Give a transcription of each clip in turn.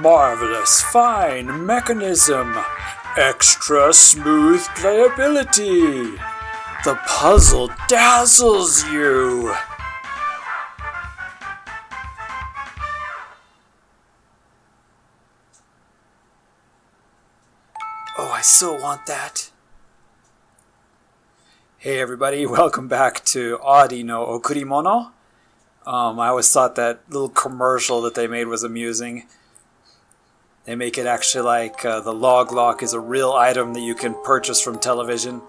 Marvelous fine mechanism. Extra smooth playability. The puzzle dazzles you. Oh, I so want that. Hey everybody, welcome back to Addie no Okurimono. I always thought that little commercial that they made was amusing. They make it actually like the Loglock is a real item that you can purchase from television.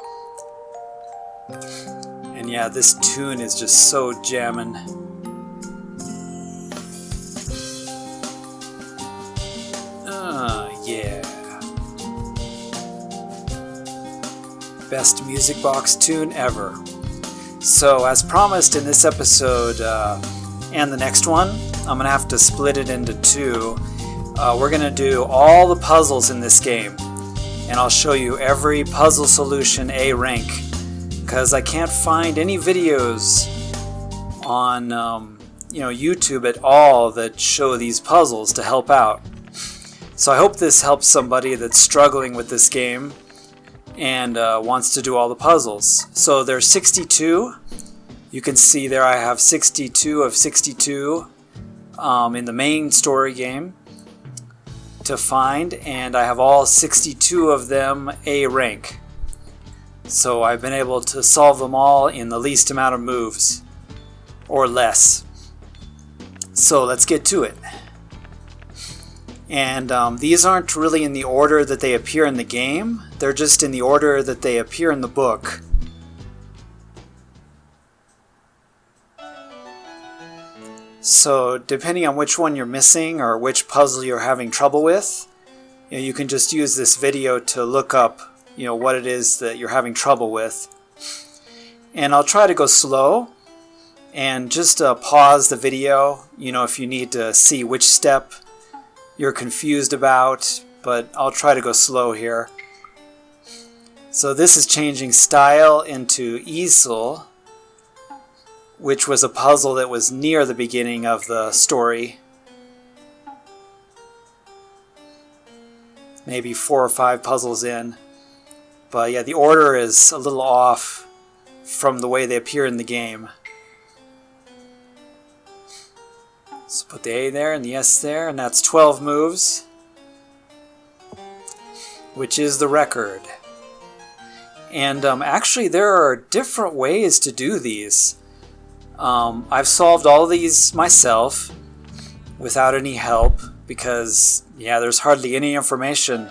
And yeah, this tune is just so jammin'. Yeah. Best music box tune ever. So, as promised in this episode and the next one, I'm going to have to split it into two. We're going to do all the puzzles in this game, and I'll show you every puzzle solution A rank, because I can't find any videos on YouTube at all that show these puzzles to help out. So I hope this helps somebody that's struggling with this game and wants to do all the puzzles. So there's 62. You can see there I have 62 of 62 in the main story game to find, and I have all 62 of them A rank. So I've been able to solve them all in the least amount of moves, or less. So let's get to it. And these aren't really in the order that they appear in the game, they're just in the order that they appear in the book. So depending on which one you're missing or which puzzle you're having trouble with, you can just use this video to look up what it is that you're having trouble with. And I'll try to go slow and just pause the video if you need to see which step you're confused about, but I'll try to go slow here. So this is changing style into easel, which was a puzzle that was near the beginning of the story. Maybe 4 or 5 puzzles in. But yeah, the order is a little off from the way they appear in the game. So put the A there and the S there, and that's 12 moves, which is the record. And actually there are different ways to do these. I've solved all of these myself without any help because, there's hardly any information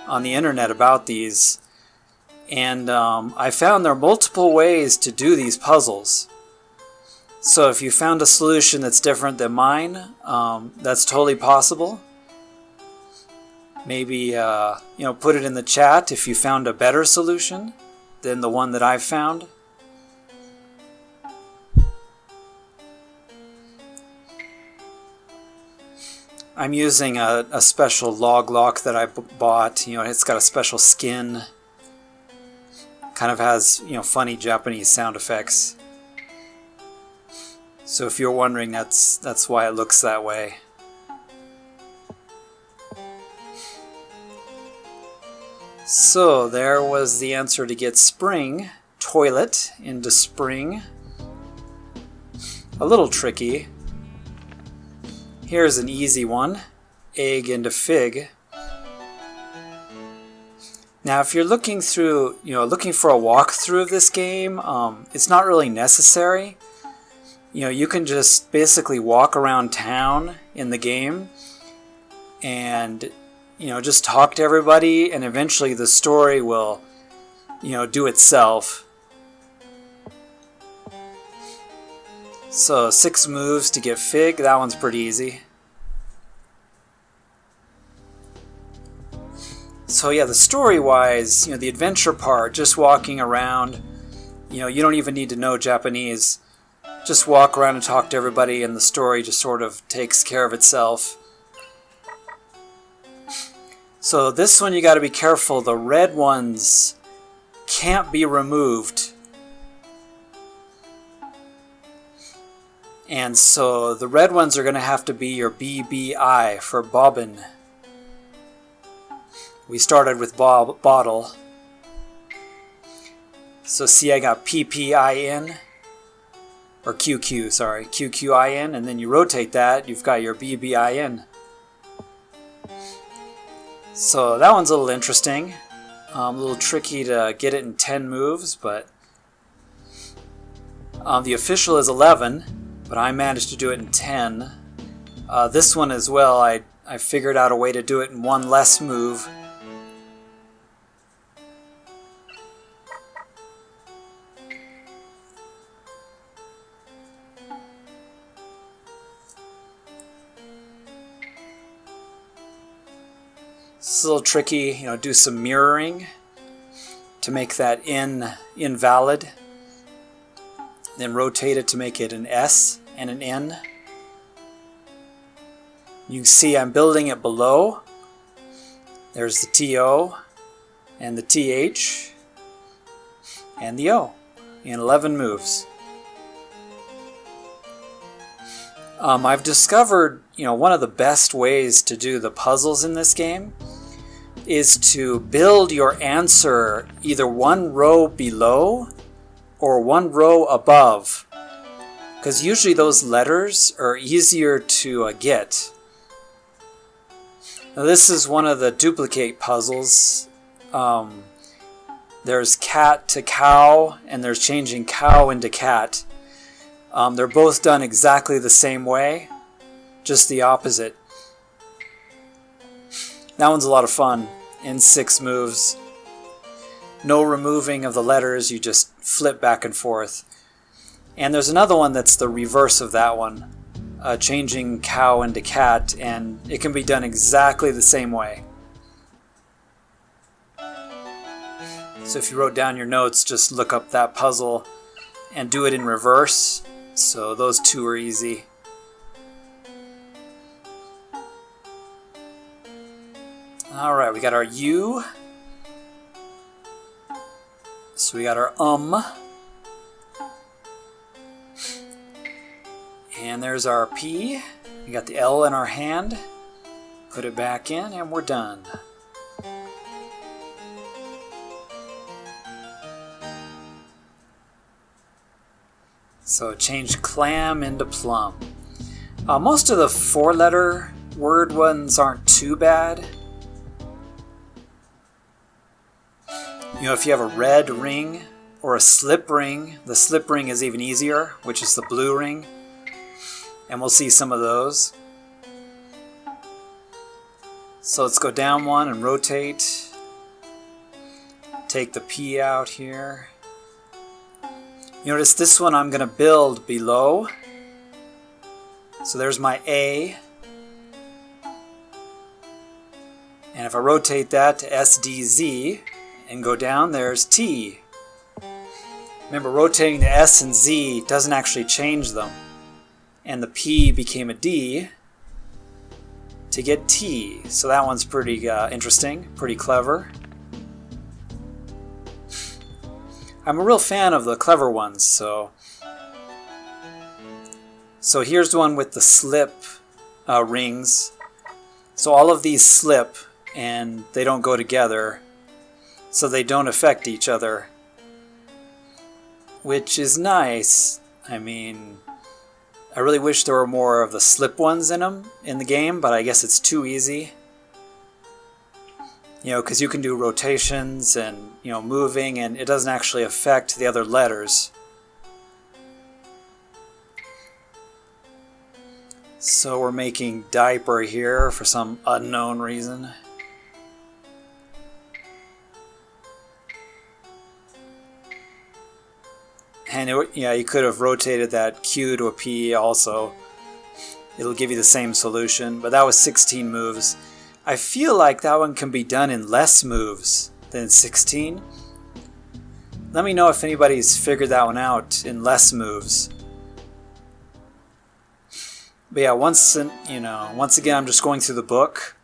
on the internet about these. And I found there are multiple ways to do these puzzles. So if you found a solution that's different than mine, that's totally possible. Maybe, put it in the chat if you found a better solution than the one that I've found. I'm using a special Loglock that I bought. It's got a special skin. Kind of has, funny Japanese sound effects. So if you're wondering, that's why it looks that way. So there was the answer to get spring, toilet into spring. A little tricky. Here's an easy one, egg into fig. Now if you're looking for a walkthrough of this game, it's not really necessary. You can just basically walk around town in the game and, just talk to everybody, and eventually the story will, do itself. So 6 moves to get fig, that one's pretty easy. So yeah, the story-wise, the adventure part, just walking around, you don't even need to know Japanese. Just walk around and talk to everybody, and the story just sort of takes care of itself. So this one you got to be careful. The red ones can't be removed. And so the red ones are going to have to be your BBI for bobbin. We started with bottle. So see, I got PPIN, or QQ, sorry, QQIN, and then you rotate that, you've got your BBIN. So that one's a little interesting. A little tricky to get it in 10 moves, but the official is 11, but I managed to do it in 10. This one as well, I figured out a way to do it in one less move. It's a little tricky, do some mirroring to make that N invalid. Then rotate it to make it an S and an N. You can see I'm building it below. There's the TO and the TH and the O in 11 moves. I've discovered, one of the best ways to do the puzzles in this game is to build your answer either one row below or one row above, because usually those letters are easier to get. Now this is one of the duplicate puzzles. There's cat to cow, and there's changing cow into cat. They're both done exactly the same way, just the opposite. That one's a lot of fun in 6 moves. No removing of the letters, you just flip back and forth. And there's another one that's the reverse of that one, changing cow into cat, and it can be done exactly the same way. So if you wrote down your notes, just look up that puzzle and do it in reverse. So those two are easy. Alright, we got our U. So we got our and there's our P. We got the L in our hand. Put it back in and we're done. So change clam into plum. Most of the 4-letter word ones aren't too bad. If you have a red ring or a slip ring, the slip ring is even easier, which is the blue ring. And we'll see some of those. So let's go down one and rotate. Take the P out here. You notice this one I'm going to build below. So there's my A. And if I rotate that to SDZ and go down, there's T. Remember, rotating the S and Z doesn't actually change them. And the P became a D to get T. So that one's pretty interesting, pretty clever. I'm a real fan of the clever ones, so here's one with the slip rings. So all of these slip and they don't go together, so they don't affect each other, which is nice. I mean, I really wish there were more of the slip ones in them in the game, but I guess it's too easy. Because you can do rotations and, moving, and it doesn't actually affect the other letters. So we're making diaper here for some unknown reason. And you could have rotated that Q to a P also. It'll give you the same solution, but that was 16 moves. I feel like that one can be done in less moves than 16. Let me know if anybody's figured that one out in less moves. But yeah, once again, I'm just going through the book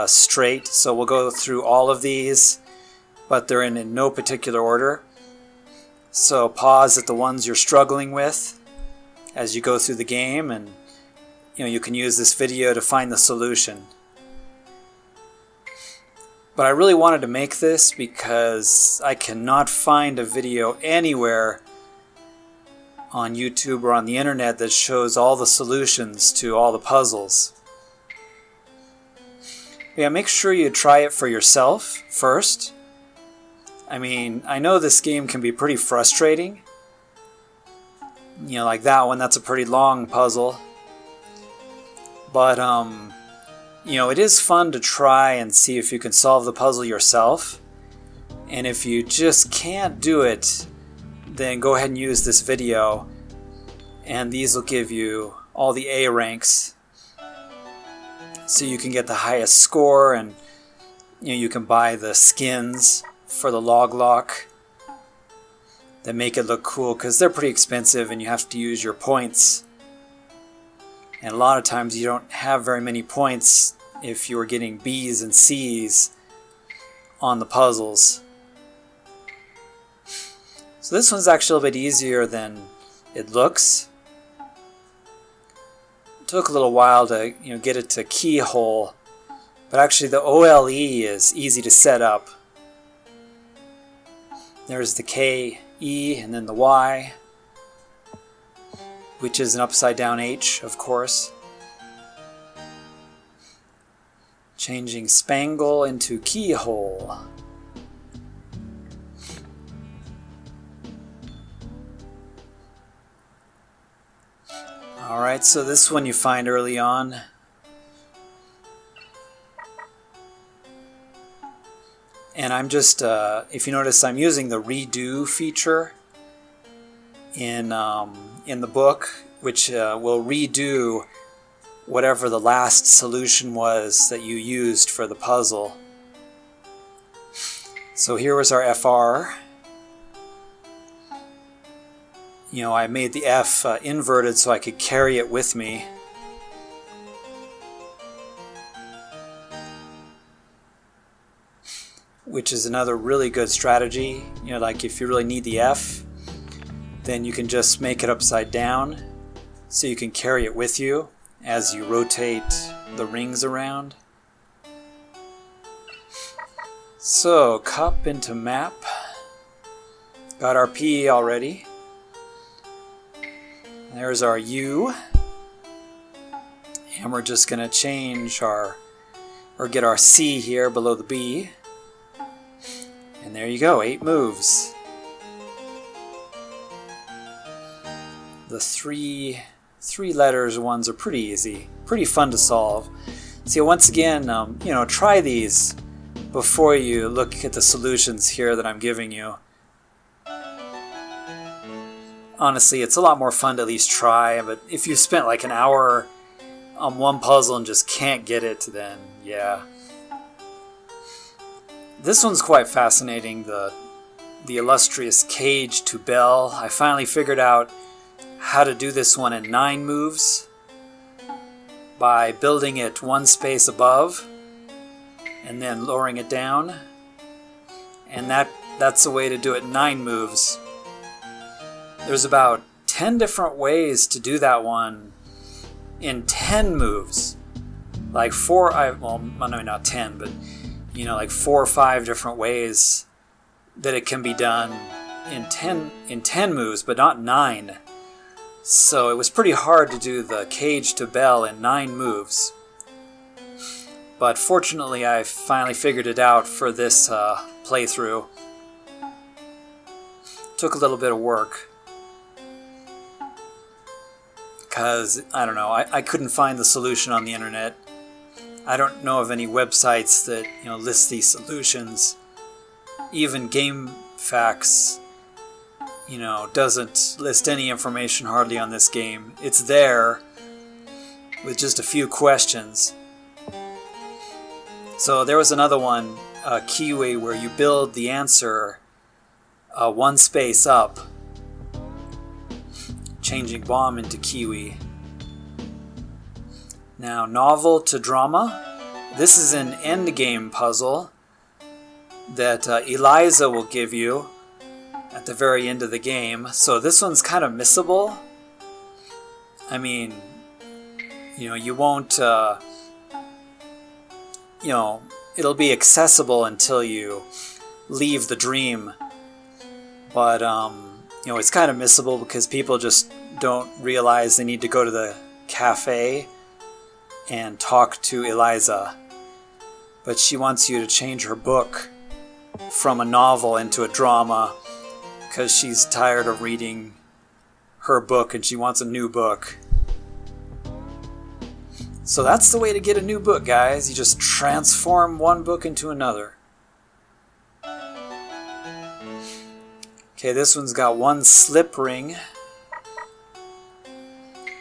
straight. So we'll go through all of these, but they're in no particular order. So pause at the ones you're struggling with as you go through the game, and you can use this video to find the solution. But I really wanted to make this because I cannot find a video anywhere on YouTube or on the internet that shows all the solutions to all the puzzles. Yeah, make sure you try it for yourself first. I mean, I know this game can be pretty frustrating. Like that one, that's a pretty long puzzle. But, it is fun to try and see if you can solve the puzzle yourself. And if you just can't do it, then go ahead and use this video. And these will give you all the A ranks. So you can get the highest score, and you can buy the skins for the Loglock that make it look cool, because they're pretty expensive and you have to use your points. And a lot of times you don't have very many points if you are getting B's and C's on the puzzles. So this one's actually a little bit easier than it looks. It took a little while to get it to keyhole, but actually the OLE is easy to set up. There's the K, E, and then the Y, which is an upside down H, of course. Changing spangle into keyhole. Alright, so this one you find early on. And I'm just, if you notice, I'm using the redo feature in the book, which will redo whatever the last solution was that you used for the puzzle. So here was our FR. I made the F inverted so I could carry it with me. Which is another really good strategy. Like if you really need the F, then you can just make it upside down so you can carry it with you as you rotate the rings around. So, cup into map. Got our P already. There's our U. And we're just going to change get our C here below the B. And there you go, 8 moves. The three letters ones are pretty easy, pretty fun to solve. So once again, try these before you look at the solutions here that I'm giving you. Honestly, it's a lot more fun to at least try, but if you spent like an hour on one puzzle and just can't get it, then yeah. This one's quite fascinating, the illustrious cage to bell. I finally figured out how to do this one in 9 moves by building it one space above and then lowering it down. And that's the way to do it in 9 moves. There's about 10 different ways to do that one in 10 moves. Like not 10, but like 4 or 5 different ways that it can be done in 10 moves, but not 9. So it was pretty hard to do the cage to bell in 9 moves. But fortunately, I finally figured it out for this playthrough. Took a little bit of work. Because, I don't know, I couldn't find the solution on the internet. I don't know of any websites that list these solutions. Even GameFAQs, doesn't list any information hardly on this game. It's there with just a few questions. So there was another one, Kiwi, where you build the answer one space up, changing bomb into Kiwi. Now, novel to drama. This is an endgame puzzle that Eliza will give you at the very end of the game. So this one's kind of missable. I mean, you won't, it'll be accessible until you leave the dream. But, it's kind of missable because people just don't realize they need to go to the cafe and talk to Eliza. But she wants you to change her book from a novel into a drama because she's tired of reading her book and she wants a new book. So that's the way to get a new book, guys. You just transform one book into another. Okay, this one's got one slip ring,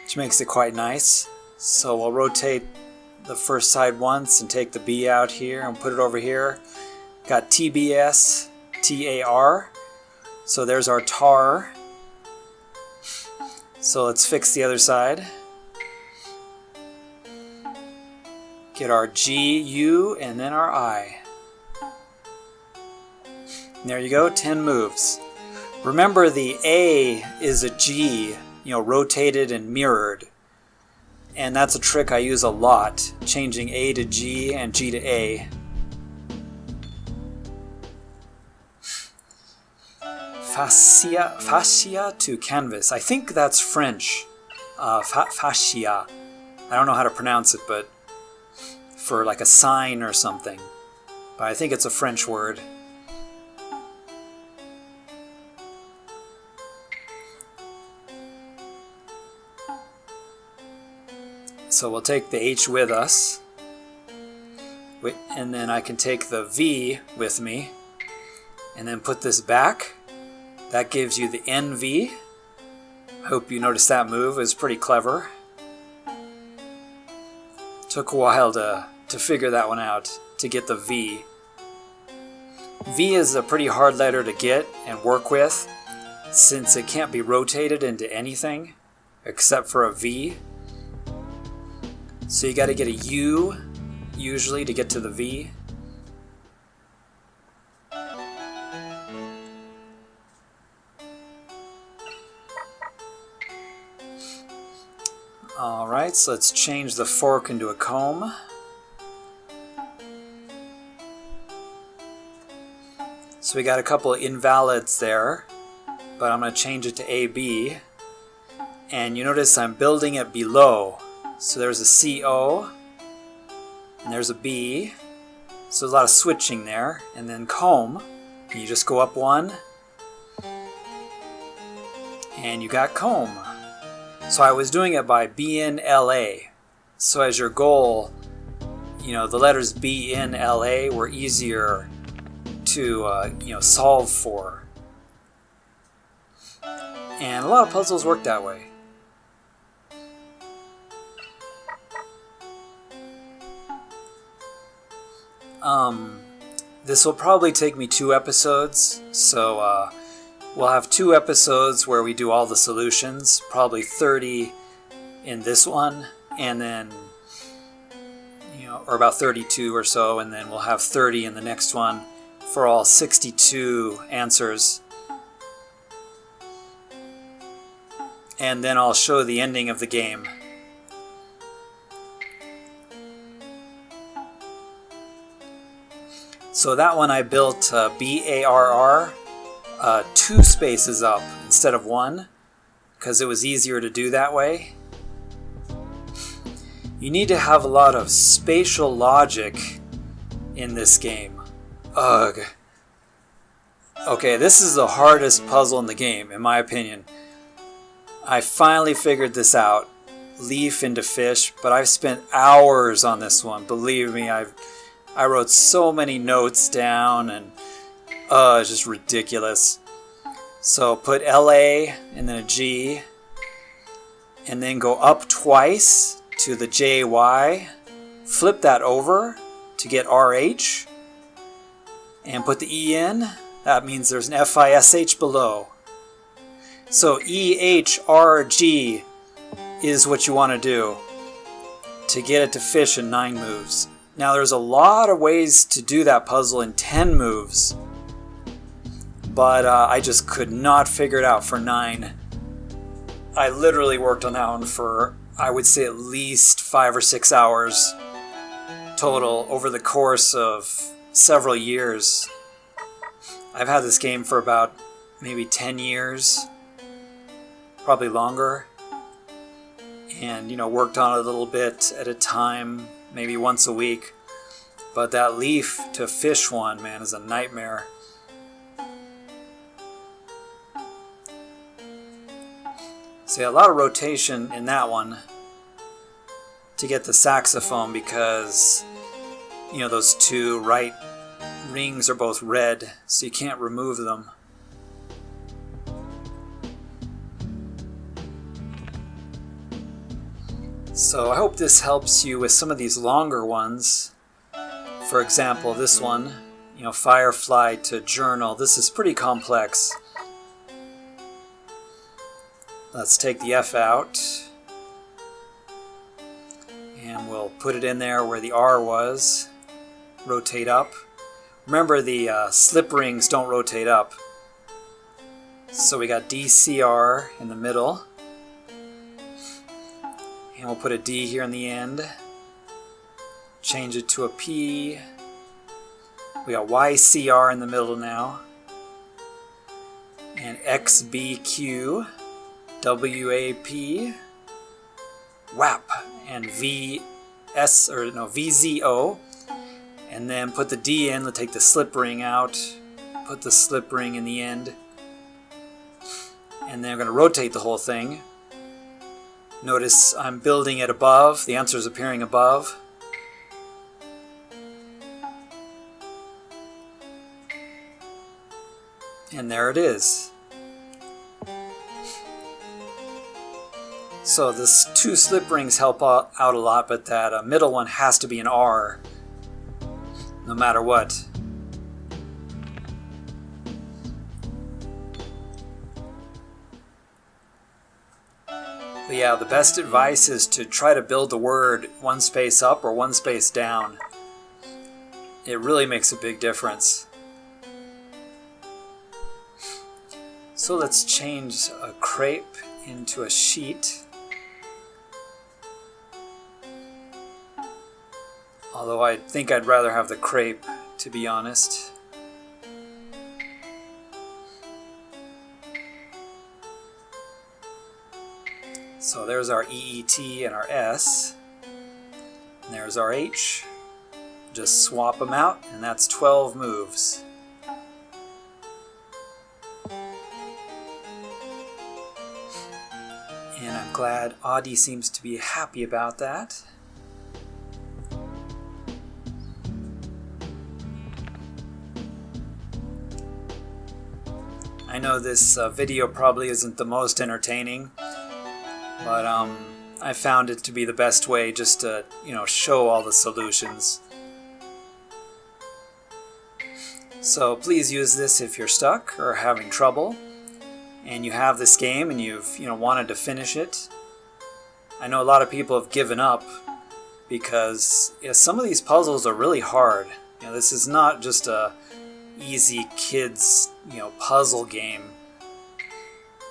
which makes it quite nice. So we'll rotate the first side once and take the B out here and put it over here. Got TBS, TAR. So there's our tar. So let's fix the other side. Get our G, U, and then our I. And there you go, 10 moves. Remember, the A is a G, rotated and mirrored. And that's a trick I use a lot, changing A to G and G to A. Fascia to canvas. I think that's French. Fascia. I don't know how to pronounce it, but for like a sign or something. But I think it's a French word. So we'll take the H with us. And then I can take the V with me. And then put this back. That gives you the NV. I hope you noticed that move. It was pretty clever. Took a while to figure that one out, to get the V. V is a pretty hard letter to get and work with, since it can't be rotated into anything except for a V. So you got to get a U, usually, to get to the V. Alright, so let's change the fork into a comb. So we got a couple of invalids there, but I'm going to change it to AB. And you notice I'm building it below. So there's a CO, and there's a B. So there's a lot of switching there. And then comb, and you just go up one, and you got comb. So I was doing it by BNLA. So as your goal, the letters BNLA were easier to solve for. And a lot of puzzles work that way. This will probably take me 2 episodes, so we'll have 2 episodes where we do all the solutions, probably 30 in this one, and then, or about 32 or so, and then we'll have 30 in the next one for all 62 answers. And then I'll show the ending of the game. So that one I built BARR 2 spaces up instead of 1, because it was easier to do that way. You need to have a lot of spatial logic in this game. Ugh. Okay, this is the hardest puzzle in the game, in my opinion. I finally figured this out. Leaf into fish, but I've spent hours on this one. Believe me, I wrote so many notes down, and it's just ridiculous. So put LA and then a G, and then go up twice to the JY, flip that over to get RH, and put the E in. That means there's an FISH below. So EHRG is what you want to do to get it to fish in 9 moves. Now there's a lot of ways to do that puzzle in 10 moves, but I just could not figure it out for 9. I literally worked on that one for, I would say, at least 5 or 6 hours total over the course of several years. I've had this game for about maybe 10 years, probably longer, and worked on it a little bit at a time, maybe once a week. But that leaf to fish one, man, is a nightmare. So yeah, a lot of rotation in that one to get the saxophone, because those two right rings are both red, so you can't remove them. So I hope this helps you with some of these longer ones. For example, this one, Firefly to Journal. This is pretty complex. Let's take the F out, and we'll put it in there where the R was. Rotate up. Remember, the slip rings don't rotate up. So we got DCR in the middle. And we'll put a D here in the end. Change it to a P. We got YCR in the middle now. And XBQ. WAP. WAP. And VZO. And then put the D in, let's take the slip ring out, put the slip ring in the end, and then I'm going to rotate the whole thing. Notice I'm building it above, the answer is appearing above. And there it is. So this 2 slip rings help out a lot, but that middle one has to be an R. No matter what. But yeah, the best advice is to try to build the word one space up or one space down. It really makes a big difference. So let's change a crepe into a sheet. Although I think I'd rather have the crepe, to be honest. So there's our EET and our S. And there's our H. Just swap them out, and that's 12 moves. And I'm glad Addie seems to be happy about that. I know this video probably isn't the most entertaining, but I found it to be the best way just to, show all the solutions. So please use this if you're stuck or having trouble, and you have this game and you've, wanted to finish it. I know a lot of people have given up because some of these puzzles are really hard. This is not just a easy kids, puzzle game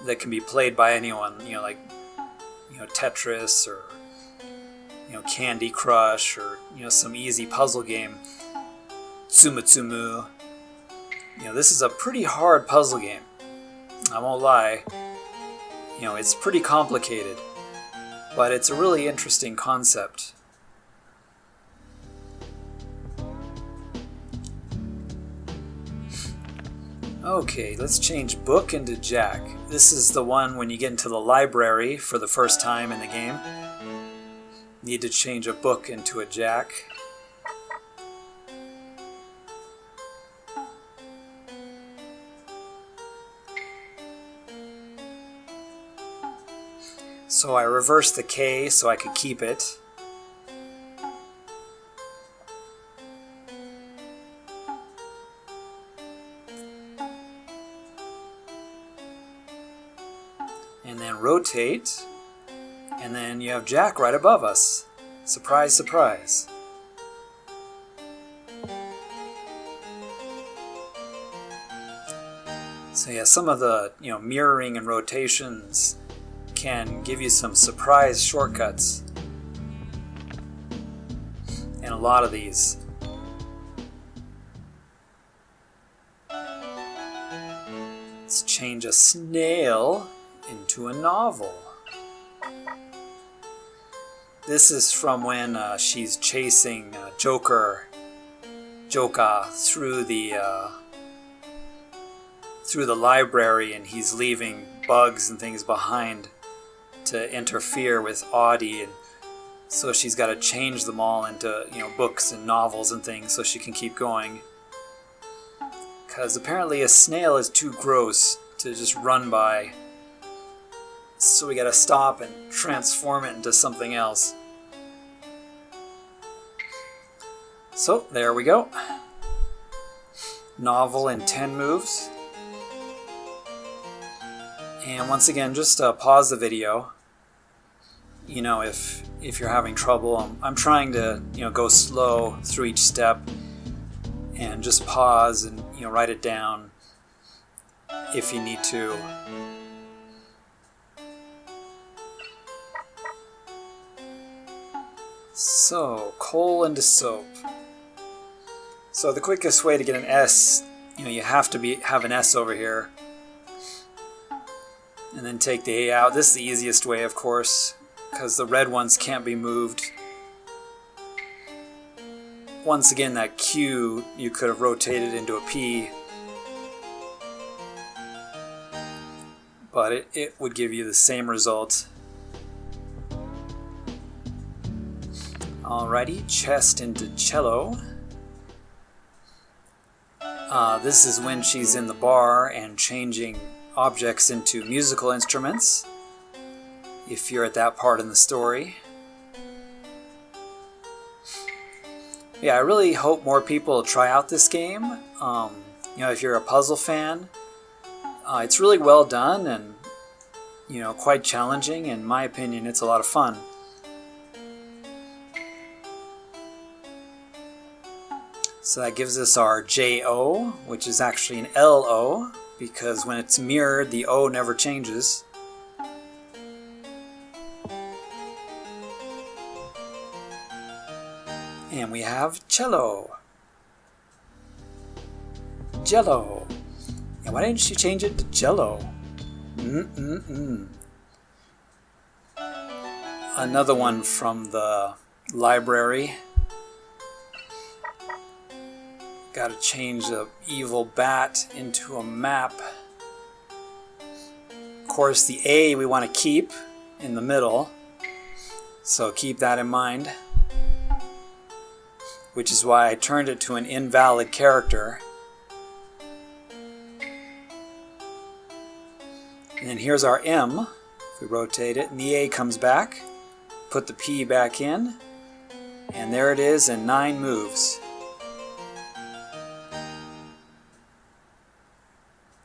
that can be played by anyone, like, Tetris or, Candy Crush or, some easy puzzle game, Tsumu. This is a pretty hard puzzle game. I won't lie. It's pretty complicated, but it's a really interesting concept. Okay, let's change book into Jack. This is the one when you get into the library for the first time in the game. Need to change a book into a Jack. So I reversed the K so I could keep it. And then rotate, and then you have Jack right above us. Surprise, surprise. So yeah, some of the mirroring and rotations can give you some surprise shortcuts. And a lot of these. Let's change a snail into a novel. This is from when she's chasing Joka through the library, and he's leaving bugs and things behind to interfere with Addie, and so she's got to change them all into books and novels and things so she can keep going. Because apparently a snail is too gross to just run by. So we gotta stop and transform it into something else. So there we go. Novel in 10 moves. And once again, just pause the video. If you're having trouble, I'm trying to go slow through each step and just pause and write it down if you need to. So, coal into soap. So the quickest way to get an S, you have to have an S over here. And then take the A out. This is the easiest way, of course, because the red ones can't be moved. Once again, that Q you could have rotated into a P. But it would give you the same result. Alrighty, chest into cello. This is when she's in the bar and changing objects into musical instruments, if you're at that part in the story. Yeah, I really hope more people try out this game. If you're a puzzle fan, it's really well done and quite challenging. In my opinion, it's a lot of fun. So that gives us our JO, which is actually an LO, because when it's mirrored, the O never changes. And we have cello. Jello. And why didn't she change it to Jello? Another one from the library. Got to change the evil bat into a map. Of course, the A we want to keep in the middle, so keep that in mind. Which is why I turned it to an invalid character. And then here's our M. If we rotate it, and the A comes back, put the P back in, and there it is in 9 moves.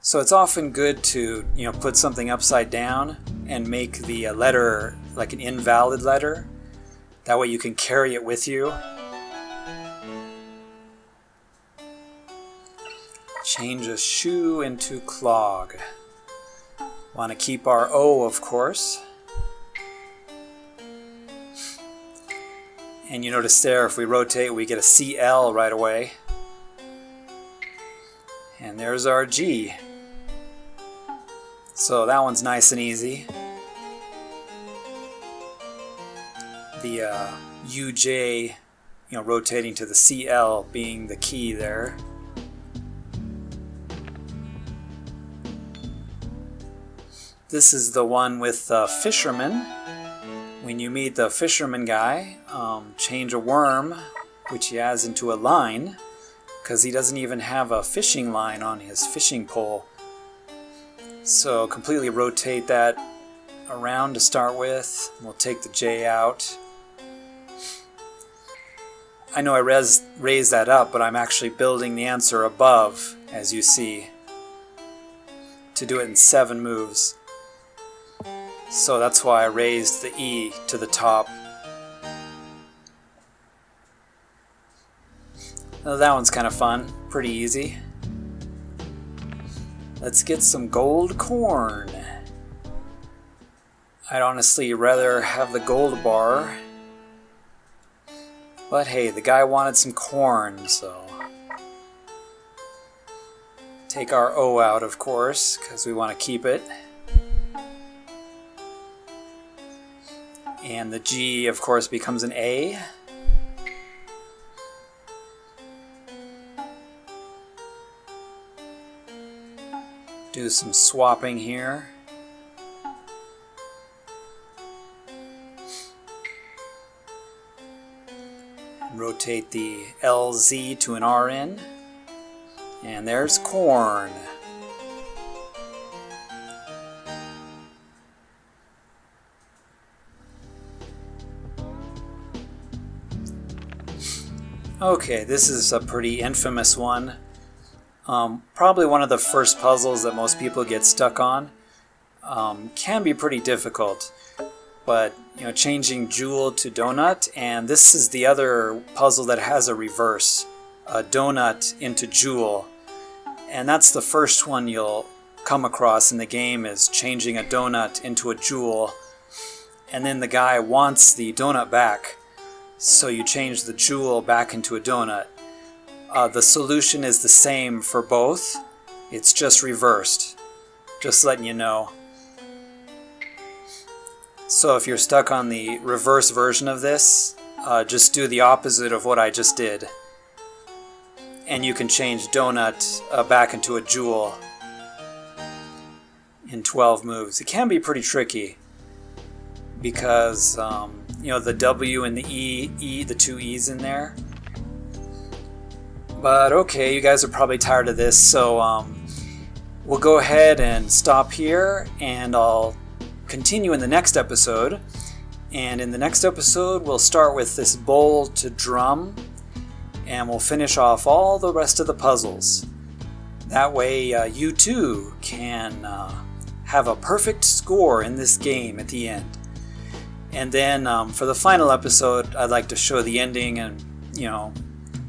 So it's often good to, put something upside down and make the letter like an invalid letter. That way you can carry it with you. Change a shoe into clog. Want to keep our O, of course. And you notice there, if we rotate, we get a CL right away. And there's our G. So that one's nice and easy. The UJ, rotating to the CL being the key there. This is the one with the fisherman. When you meet the fisherman guy, change a worm, which he has, into a line, because he doesn't even have a fishing line on his fishing pole. So completely rotate that around to start with. We'll take the J out. I know I raised that up, but I'm actually building the answer above, as you see, to do it in 7 moves. So that's why I raised the E to the top. Now that one's kind of fun, pretty easy. Let's get some gold corn. I'd honestly rather have the gold bar. But hey, the guy wanted some corn, so... Take our O out, of course, because we want to keep it. And the G, of course, becomes an A. Do some swapping here. Rotate the LZ to an RN. And there's corn. Okay, this is a pretty infamous one. Probably one of the first puzzles that most people get stuck on. Can be pretty difficult, but changing jewel to donut, and this is the other puzzle that has a reverse, a donut into jewel, and that's the first one you'll come across in the game, is changing a donut into a jewel, and then the guy wants the donut back, so you change the jewel back into a donut. The solution is the same for both, it's just reversed, just letting you know. So if you're stuck on the reverse version of this, just do the opposite of what I just did. And you can change donut back into a jewel in 12 moves. It can be pretty tricky because, the W and the E, the two E's in there. But okay, you guys are probably tired of this, so we'll go ahead and stop here, and I'll continue in the next episode. And in the next episode, we'll start with this bowl to drum, and we'll finish off all the rest of the puzzles. That way, you too can have a perfect score in this game at the end. And then for the final episode, I'd like to show the ending and,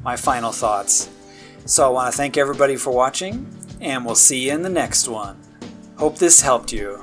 my final thoughts. So I want to thank everybody for watching, and we'll see you in the next one. Hope this helped you.